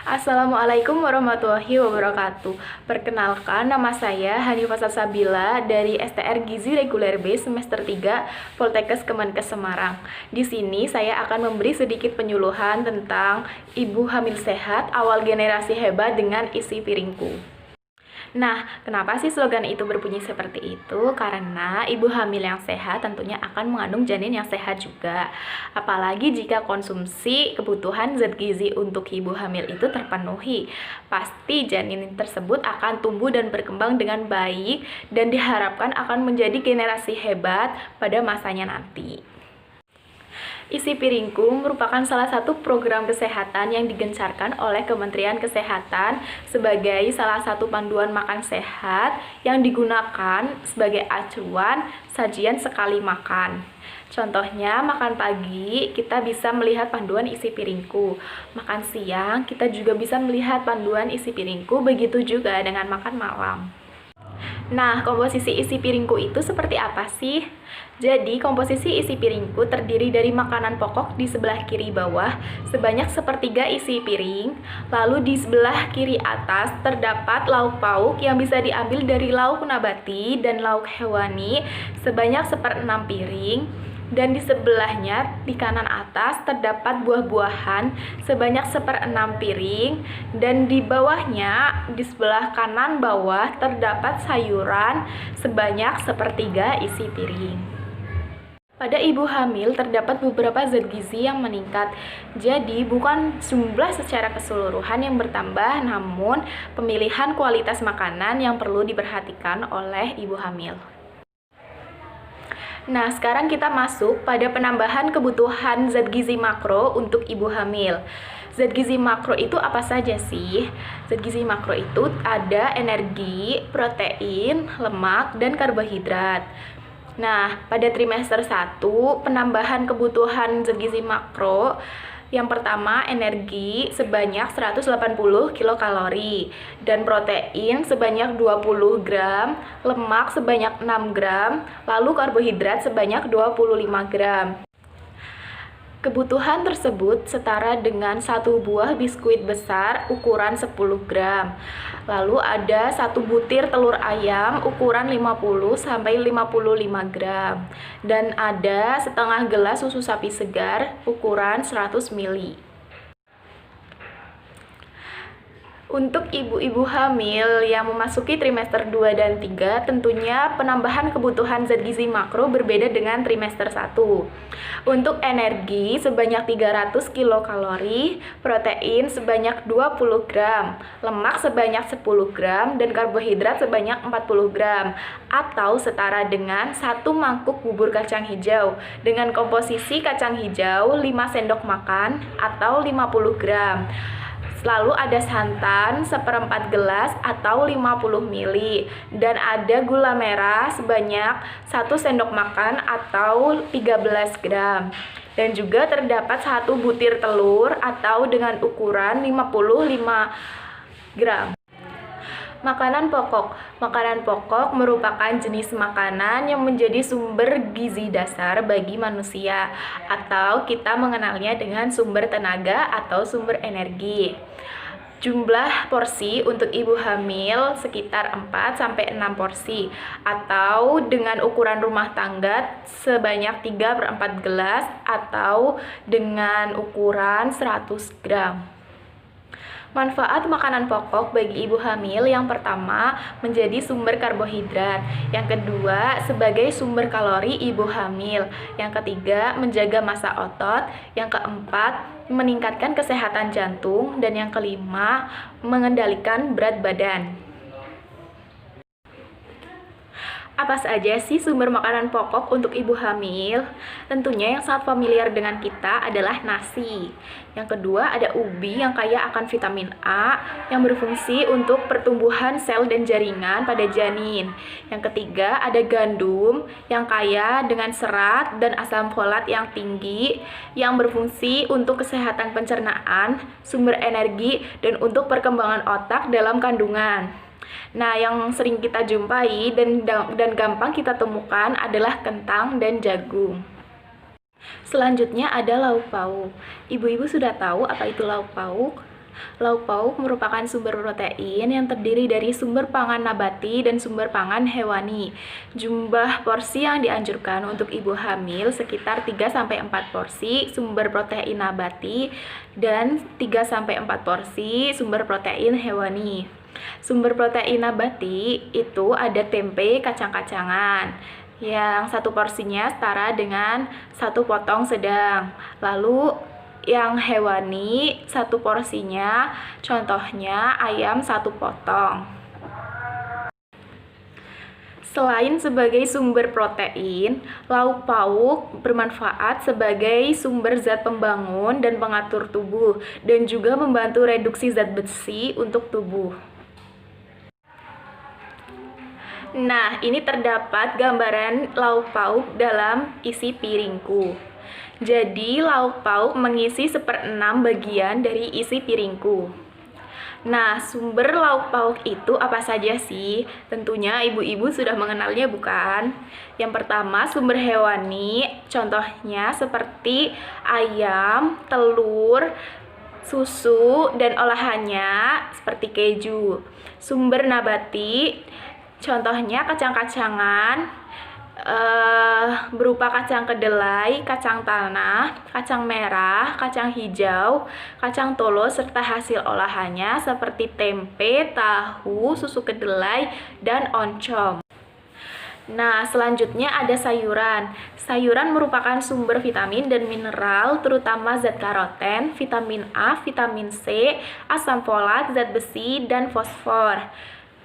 Assalamualaikum warahmatullahi wabarakatuh. Perkenalkan, nama saya Hanifah Salsabila dari STR Gizi Reguler B semester 3 Poltekkes Kemenkes Semarang. Di sini saya akan memberi sedikit penyuluhan tentang ibu hamil sehat, awal generasi hebat dengan isi piringku. Nah, kenapa sih slogan itu berbunyi seperti itu? Karena ibu hamil yang sehat tentunya akan mengandung janin yang sehat juga. Apalagi jika konsumsi kebutuhan zat gizi untuk ibu hamil itu terpenuhi. Pasti janin tersebut akan tumbuh dan berkembang dengan baik dan diharapkan akan menjadi generasi hebat pada masanya nanti. Isi Piringku merupakan salah satu program kesehatan yang digencarkan oleh Kementerian Kesehatan sebagai salah satu panduan makan sehat yang digunakan sebagai acuan sajian sekali makan. Contohnya, makan pagi kita bisa melihat panduan isi piringku. Makan siang kita juga bisa melihat panduan isi piringku, begitu juga dengan makan malam. Nah, komposisi isi piringku itu seperti apa sih? Jadi, komposisi isi piringku terdiri dari makanan pokok di sebelah kiri bawah sebanyak sepertiga isi piring. Lalu di sebelah kiri atas terdapat lauk pauk yang bisa diambil dari lauk nabati dan lauk hewani sebanyak 1/6 piring. Dan di sebelahnya, di kanan atas, terdapat buah-buahan sebanyak 1/6 piring. Dan di bawahnya, di sebelah kanan bawah, terdapat sayuran sebanyak 1/3 isi piring. Pada ibu hamil, terdapat beberapa zat gizi yang meningkat. Jadi, bukan jumlah secara keseluruhan yang bertambah, namun pemilihan kualitas makanan yang perlu diperhatikan oleh ibu hamil. Nah, sekarang kita masuk pada penambahan kebutuhan zat gizi makro untuk ibu hamil. Zat gizi makro itu apa saja sih? Zat gizi makro itu ada energi, protein, lemak, dan karbohidrat. Nah, pada trimester 1, penambahan kebutuhan zat gizi makro yang pertama, energi sebanyak 180 kilokalori dan protein sebanyak 20 gram, lemak sebanyak 6 gram, lalu karbohidrat sebanyak 25 gram. Kebutuhan tersebut setara dengan satu buah biskuit besar ukuran 10 gram. Lalu ada satu butir telur ayam ukuran 50-55 gram. Dan ada setengah gelas susu sapi segar ukuran 100 ml. Untuk ibu-ibu hamil yang memasuki trimester 2 dan 3, tentunya penambahan kebutuhan zat gizi makro berbeda dengan trimester 1. Untuk energi sebanyak 300 kilokalori, protein sebanyak 20 gram, lemak sebanyak 10 gram, dan karbohidrat sebanyak 40 gram, atau setara dengan 1 mangkuk bubur kacang hijau, dengan komposisi kacang hijau 5 sendok makan atau 50 gram. Lalu ada santan 1/4 gelas atau 50 ml dan ada gula merah sebanyak 1 sendok makan atau 13 gram. Dan juga terdapat 1 butir telur atau dengan ukuran 55 gram. Makanan pokok. Makanan pokok merupakan jenis makanan yang menjadi sumber gizi dasar bagi manusia, atau kita mengenalnya dengan sumber tenaga atau sumber energi. Jumlah porsi untuk ibu hamil sekitar 4-6 porsi, atau dengan ukuran rumah tangga sebanyak 3/4 gelas atau dengan ukuran 100 gram. Manfaat makanan pokok bagi ibu hamil yang pertama menjadi sumber karbohidrat, yang kedua sebagai sumber kalori ibu hamil, yang ketiga menjaga massa otot, yang keempat meningkatkan kesehatan jantung, dan yang kelima mengendalikan berat badan. Apa saja sih sumber makanan pokok untuk ibu hamil? Tentunya yang sangat familiar dengan kita adalah nasi. Yang kedua ada ubi yang kaya akan vitamin A yang berfungsi untuk pertumbuhan sel dan jaringan pada janin. Yang ketiga ada gandum yang kaya dengan serat dan asam folat yang tinggi yang berfungsi untuk kesehatan pencernaan, sumber energi, dan untuk perkembangan otak dalam kandungan. Nah, yang sering kita jumpai dan gampang kita temukan adalah kentang dan jagung. Selanjutnya ada lauk pauk. Ibu-ibu sudah tahu apa itu lauk pauk? Lauk pauk merupakan sumber protein yang terdiri dari sumber pangan nabati dan sumber pangan hewani. Jumlah porsi yang dianjurkan untuk ibu hamil sekitar 3-4 porsi sumber protein nabati dan 3-4 porsi sumber protein hewani. Sumber protein nabati itu ada tempe kacang-kacangan yang satu porsinya setara dengan satu potong sedang. Lalu yang hewani satu porsinya, contohnya ayam satu potong. Selain sebagai sumber protein, lauk pauk bermanfaat sebagai sumber zat pembangun dan pengatur tubuh, dan juga membantu reduksi zat besi untuk tubuh. Nah, ini terdapat gambaran lauk pauk dalam isi piringku. Jadi, lauk pauk mengisi 1/6 bagian dari isi piringku. Nah, sumber lauk pauk itu apa saja sih? Tentunya ibu-ibu sudah mengenalnya, bukan? Yang pertama, sumber hewani, contohnya seperti ayam, telur, susu, dan olahannya seperti keju. Sumber nabati, contohnya kacang-kacangan, berupa kacang kedelai, kacang tanah, kacang merah, kacang hijau, kacang tolo, serta hasil olahannya seperti tempe, tahu, susu kedelai, dan oncom. Nah, selanjutnya ada sayuran. Sayuran merupakan sumber vitamin dan mineral, terutama zat karoten, vitamin A, vitamin C, asam folat, zat besi, dan fosfor.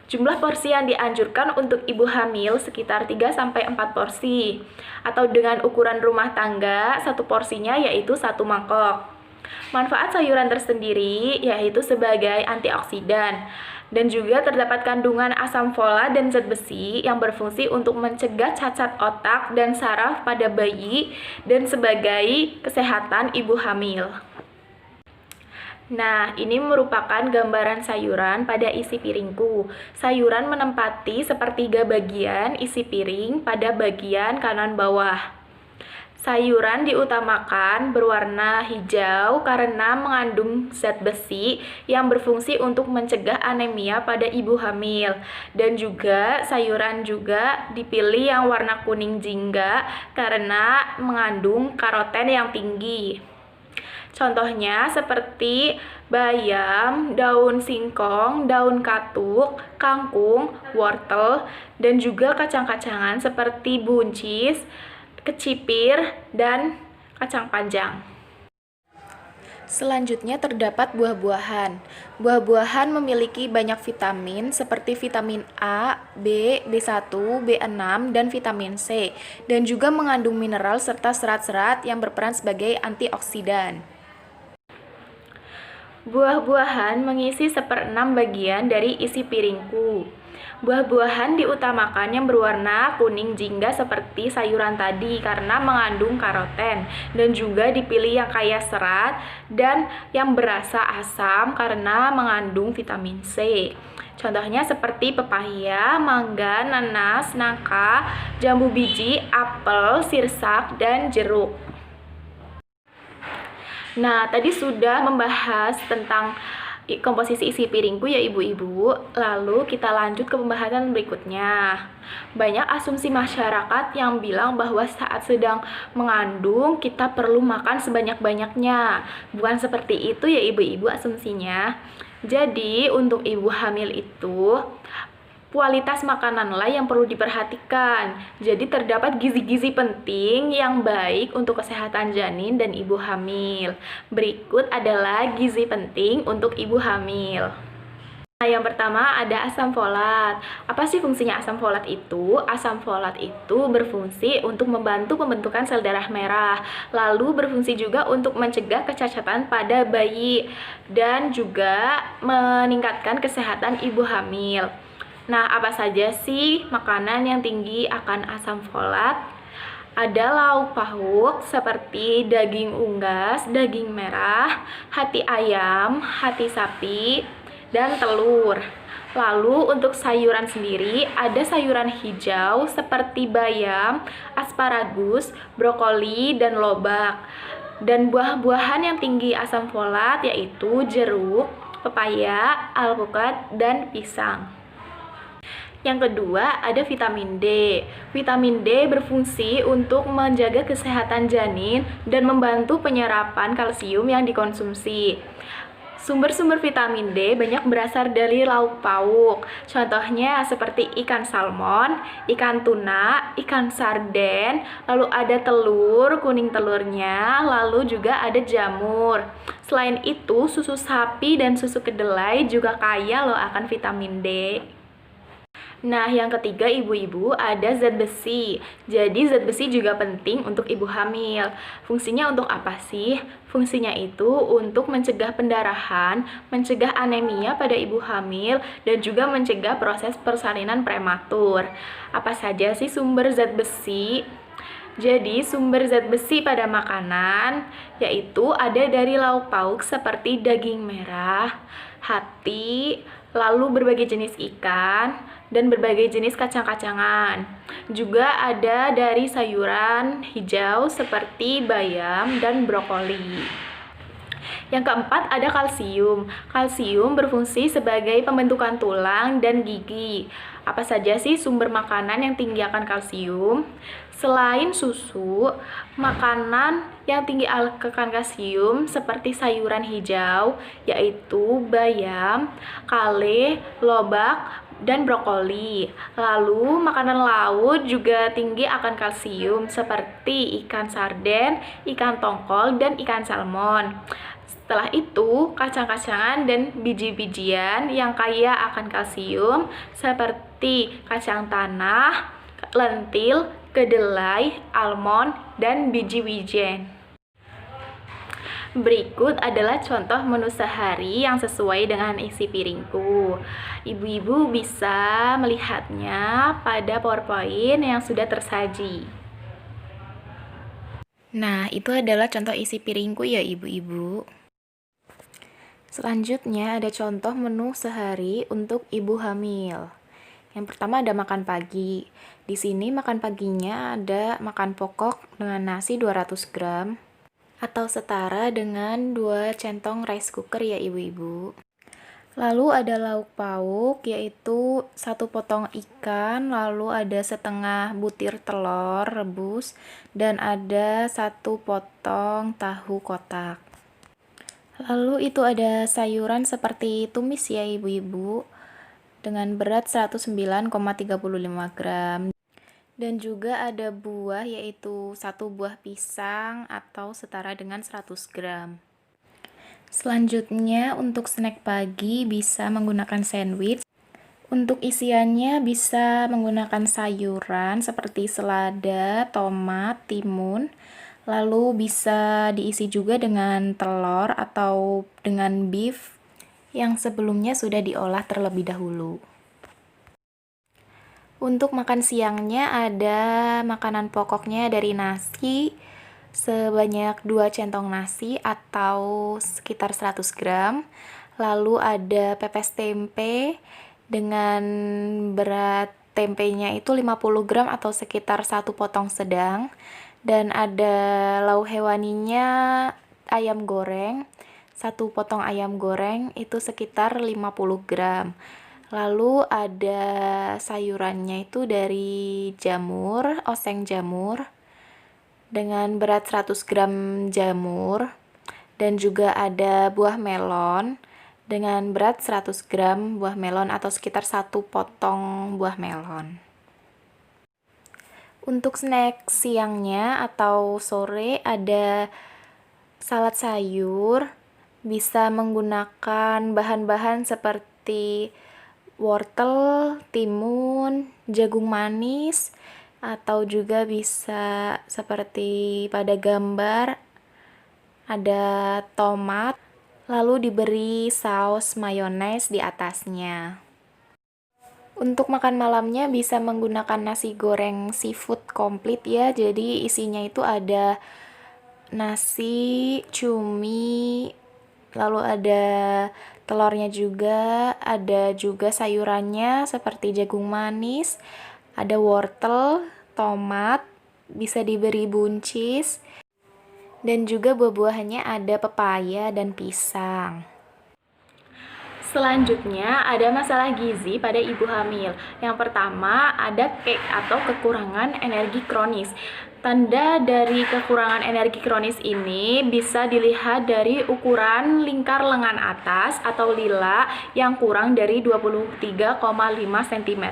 Jumlah porsi yang dianjurkan untuk ibu hamil sekitar 3-4 porsi, atau dengan ukuran rumah tangga, satu porsinya yaitu 1 mangkok. Manfaat sayuran tersendiri yaitu sebagai antioksidan, dan juga terdapat kandungan asam folat dan zat besi yang berfungsi untuk mencegah cacat otak dan saraf pada bayi dan sebagai kesehatan ibu hamil. Nah, ini merupakan gambaran sayuran pada isi piringku. Sayuran menempati sepertiga bagian isi piring pada bagian kanan bawah. Sayuran diutamakan berwarna hijau karena mengandung zat besi yang berfungsi untuk mencegah anemia pada ibu hamil. Dan juga sayuran juga dipilih yang warna kuning jingga karena mengandung karoten yang tinggi. Contohnya seperti bayam, daun singkong, daun katuk, kangkung, wortel, dan juga kacang-kacangan seperti buncis, kecipir, dan kacang panjang. Selanjutnya terdapat buah-buahan. Buah-buahan memiliki banyak vitamin seperti vitamin A, B, B1, B6, dan vitamin C, dan juga mengandung mineral serta serat-serat yang berperan sebagai antioksidan. Buah-buahan mengisi 1/6 bagian dari isi piringku. Buah-buahan diutamakan yang berwarna kuning jingga seperti sayuran tadi karena mengandung karoten, dan juga dipilih yang kaya serat dan yang berasa asam karena mengandung vitamin C. Contohnya seperti pepaya, mangga, nanas, nangka, jambu biji, apel, sirsak, dan jeruk. Nah, tadi sudah membahas tentang komposisi isi piringku ya ibu-ibu. Lalu kita lanjut ke pembahasan berikutnya. Banyak asumsi masyarakat yang bilang bahwa saat sedang mengandung kita perlu makan sebanyak-banyaknya. Bukan seperti itu ya ibu-ibu asumsinya. Jadi untuk ibu hamil itu kualitas makananlah yang perlu diperhatikan. Jadi terdapat gizi-gizi penting yang baik untuk kesehatan janin dan ibu hamil. Berikut adalah gizi penting untuk ibu hamil. Nah, yang pertama ada asam folat. Apa sih fungsinya asam folat itu? Asam folat itu berfungsi untuk membantu pembentukan sel darah merah. Lalu berfungsi juga untuk mencegah kecacatan pada bayi dan juga meningkatkan kesehatan ibu hamil. Nah, apa saja sih makanan yang tinggi akan asam folat? Ada lauk pauk seperti daging unggas, daging merah, hati ayam, hati sapi, dan telur. Lalu untuk sayuran sendiri ada sayuran hijau seperti bayam, asparagus, brokoli, dan lobak. Dan buah-buahan yang tinggi asam folat yaitu jeruk, pepaya, alpukat, dan pisang. Yang kedua, ada vitamin D. Vitamin D berfungsi untuk menjaga kesehatan janin dan membantu penyerapan kalsium yang dikonsumsi. Sumber-sumber vitamin D banyak berasal dari lauk pauk. Contohnya seperti ikan salmon, ikan tuna, ikan sarden, lalu ada telur, kuning telurnya, lalu juga ada jamur. Selain itu, susu sapi dan susu kedelai juga kaya loh akan vitamin D. Nah, yang ketiga ibu-ibu ada zat besi. Jadi zat besi juga penting untuk ibu hamil. Fungsinya untuk apa sih? Fungsinya itu untuk mencegah pendarahan, mencegah anemia pada ibu hamil, dan juga mencegah proses persalinan prematur. Apa saja sih sumber zat besi? Jadi, sumber zat besi pada makanan yaitu ada dari lauk pauk seperti daging merah, hati, lalu berbagai jenis ikan, dan berbagai jenis kacang-kacangan. Juga ada dari sayuran hijau seperti bayam dan brokoli. Yang keempat ada kalsium. Kalsium berfungsi sebagai pembentukan tulang dan gigi. Apa saja sih sumber makanan yang tinggi akan kalsium? Selain susu, makanan yang tinggi akan kalsium seperti sayuran hijau, yaitu bayam, kale, lobak, dan brokoli. Lalu, makanan laut juga tinggi akan kalsium seperti ikan sarden, ikan tongkol, dan ikan salmon. Setelah itu, kacang-kacangan dan biji-bijian yang kaya akan kalsium seperti kacang tanah, lentil, kedelai, almond, dan biji wijen. Berikut adalah contoh menu sehari yang sesuai dengan isi piringku. Ibu-ibu bisa melihatnya pada PowerPoint yang sudah tersaji. Nah, itu adalah contoh isi piringku ya ibu-ibu. Selanjutnya ada contoh menu sehari untuk ibu hamil. Yang pertama ada makan pagi. Di sini makan paginya ada makan pokok dengan nasi 200 gram atau setara dengan 2 centong rice cooker ya ibu-ibu. Lalu ada lauk pauk yaitu 1 potong ikan, lalu ada setengah butir telur rebus, dan ada 1 potong tahu kotak. Lalu itu ada sayuran seperti tumis ya ibu-ibu dengan berat 109,35 gram. Dan juga ada buah yaitu 1 buah pisang atau setara dengan 100 gram. Selanjutnya untuk snack pagi bisa menggunakan sandwich. Untuk isiannya bisa menggunakan sayuran seperti selada, tomat, timun. Lalu bisa diisi juga dengan telur atau dengan beef yang sebelumnya sudah diolah terlebih dahulu. Untuk makan siangnya ada makanan pokoknya dari nasi sebanyak 2 centong nasi atau sekitar 100 gram. Lalu ada pepes tempe dengan berat tempenya itu 50 gram atau sekitar 1 potong sedang. Dan ada lauk hewaninya ayam goreng, 1 potong ayam goreng itu sekitar 50 gram. Lalu ada sayurannya itu dari jamur, oseng jamur, dengan berat 100 gram jamur. Dan juga ada buah melon, dengan berat 100 gram buah melon atau sekitar 1 potong buah melon. Untuk snack siangnya atau sore ada salad sayur, bisa menggunakan bahan-bahan seperti wortel, timun, jagung manis, atau juga bisa seperti pada gambar ada tomat, lalu diberi saus mayones di atasnya. Untuk makan malamnya bisa menggunakan nasi goreng seafood komplit ya. Jadi isinya itu ada nasi, cumi, lalu ada telurnya juga, ada juga sayurannya seperti jagung manis, ada wortel, tomat, bisa diberi buncis, Dan juga buah-buahannya ada pepaya dan pisang. Selanjutnya ada masalah gizi pada ibu hamil. Yang pertama ada cake atau kekurangan energi kronis. Tanda dari kekurangan energi kronis ini bisa dilihat dari ukuran lingkar lengan atas atau lila yang kurang dari 23,5 cm.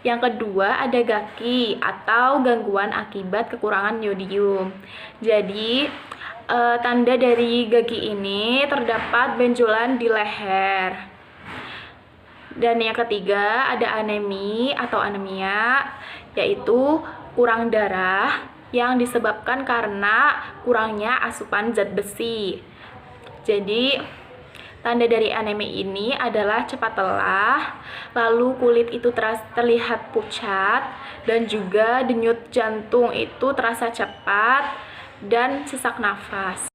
Yang kedua ada gaki atau gangguan akibat kekurangan yodium. Jadi tanda dari gaki ini terdapat benjolan di leher. Dan yang ketiga ada anemi atau anemia, yaitu kurang darah yang disebabkan karena kurangnya asupan zat besi. Jadi tanda dari anemi ini adalah cepat lelah, lalu kulit itu terlihat pucat, dan juga denyut jantung itu terasa cepat, dan sesak nafas.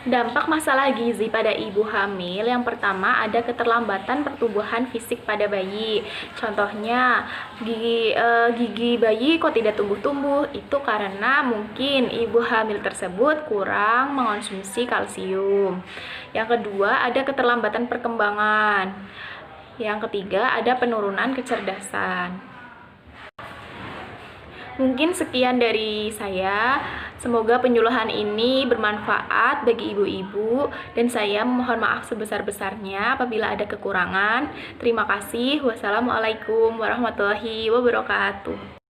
Dampak masalah gizi pada ibu hamil yang pertama ada keterlambatan pertumbuhan fisik pada bayi. Contohnya gigi bayi kok tidak tumbuh-tumbuh, itu karena mungkin ibu hamil tersebut kurang mengonsumsi kalsium. Yang kedua ada keterlambatan perkembangan. Yang ketiga ada penurunan kecerdasan. Mungkin sekian dari saya. Semoga penyuluhan ini bermanfaat bagi ibu-ibu, dan saya memohon maaf sebesar-besarnya apabila ada kekurangan. Terima kasih. Wassalamualaikum warahmatullahi wabarakatuh.